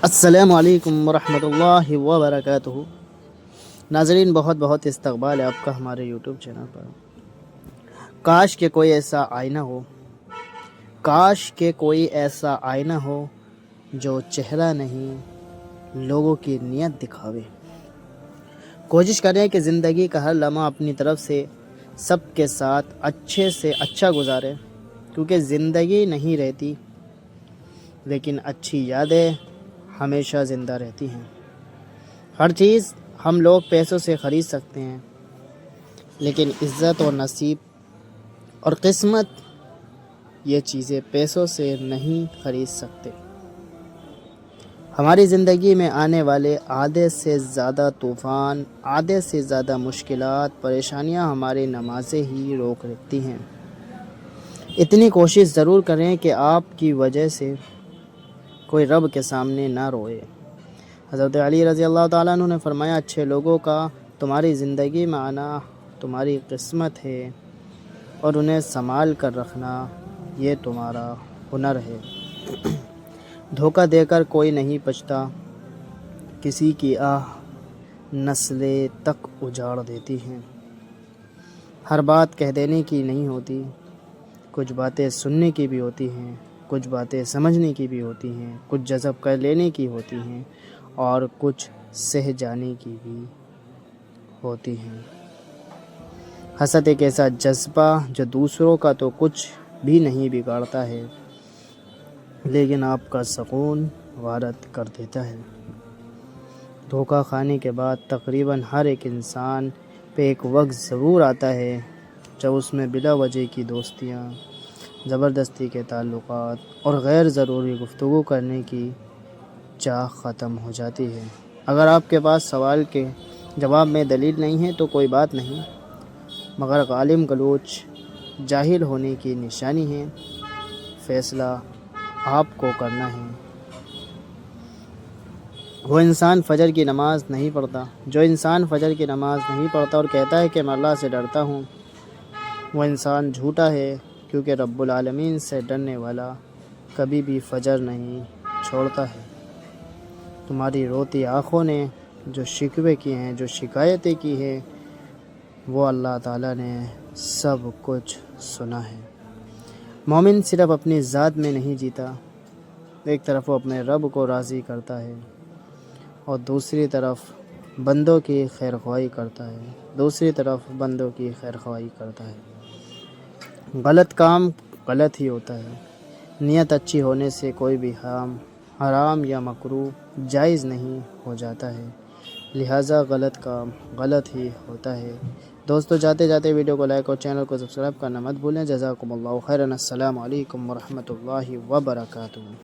السلام علیکم ورحمۃ اللہ وبرکاتہ۔ ناظرین، بہت بہت استقبال ہے آپ کا ہمارے یوٹیوب چینل پر۔ کاش کہ کوئی ایسا آئینہ ہو، کاش کہ کوئی ایسا آئینہ ہو جو چہرہ نہیں لوگوں کی نیت دکھاوے۔ کوشش کریں کہ زندگی کا ہر لمحہ اپنی طرف سے سب کے ساتھ اچھے سے اچھا گزارے، کیونکہ زندگی نہیں رہتی لیکن اچھی یادیں ہمیشہ زندہ رہتی ہیں۔ ہر چیز ہم لوگ پیسوں سے خرید سکتے ہیں، لیکن عزت اور نصیب اور قسمت یہ چیزیں پیسوں سے نہیں خرید سکتے۔ ہماری زندگی میں آنے والے آدھے سے زیادہ طوفان، آدھے سے زیادہ مشکلات، پریشانیاں ہماری نمازیں ہی روک رکھتی ہیں۔ اتنی کوشش ضرور کریں کہ آپ کی وجہ سے کوئی رب کے سامنے نہ روئے۔ حضرت علی رضی اللہ تعالیٰ عنہ نے فرمایا، اچھے لوگوں کا تمہاری زندگی میں آنا تمہاری قسمت ہے، اور انہیں سنبھال کر رکھنا یہ تمہارا ہنر ہے۔ دھوکہ دے کر کوئی نہیں بچتا، کسی کی آہ نسلیں تک اجاڑ دیتی ہیں۔ ہر بات کہہ دینے کی نہیں ہوتی، کچھ باتیں سننے کی بھی ہوتی ہیں، کچھ باتیں سمجھنے کی بھی ہوتی ہیں، کچھ جذب کر لینے کی ہوتی ہیں، اور کچھ سہ جانے کی بھی ہوتی ہیں۔ حسد ایک ایسا جذبہ جو دوسروں کا تو کچھ بھی نہیں بگاڑتا ہے، لیکن آپ کا سکون غارت کر دیتا ہے۔ دھوکہ کھانے کے بعد تقریباً ہر ایک انسان پہ ایک وقت ضرور آتا ہے جب اس میں بلا وجہ کی دوستیاں، زبردستی کے تعلقات اور غیر ضروری گفتگو کرنے کی چاہ ختم ہو جاتی ہے۔ اگر آپ کے پاس سوال کے جواب میں دلیل نہیں ہے تو کوئی بات نہیں، مگر غالم گلوچ جاہل ہونے کی نشانی ہے۔ فیصلہ آپ کو کرنا ہے۔ وہ انسان فجر کی نماز نہیں پڑھتا، جو انسان فجر کی نماز نہیں پڑھتا اور کہتا ہے کہ میں اللہ سے ڈرتا ہوں، وہ انسان جھوٹا ہے، کیونکہ رب العالمین سے ڈرنے والا کبھی بھی فجر نہیں چھوڑتا ہے۔ تمہاری روتی آنکھوں نے جو شکوے کیے ہیں، جو شکایتیں کی ہیں، وہ اللہ تعالیٰ نے سب کچھ سنا ہے۔ مومن صرف اپنی ذات میں نہیں جیتا، ایک طرف وہ اپنے رب کو راضی کرتا ہے اور دوسری طرف بندوں کی خیرخواہی کرتا ہے۔ غلط کام غلط ہی ہوتا ہے۔ نیت اچھی ہونے سے کوئی بھی حرام یا مکروہ جائز نہیں ہو جاتا ہے، لہٰذا غلط کام غلط ہی ہوتا ہے۔ دوستو، جاتے جاتے ویڈیو کو لائک اور چینل کو سبسکرائب کرنا مت بھولیں۔ جزاکم اللہ خیرا۔ السلام علیکم ورحمۃ اللہ وبرکاتہ۔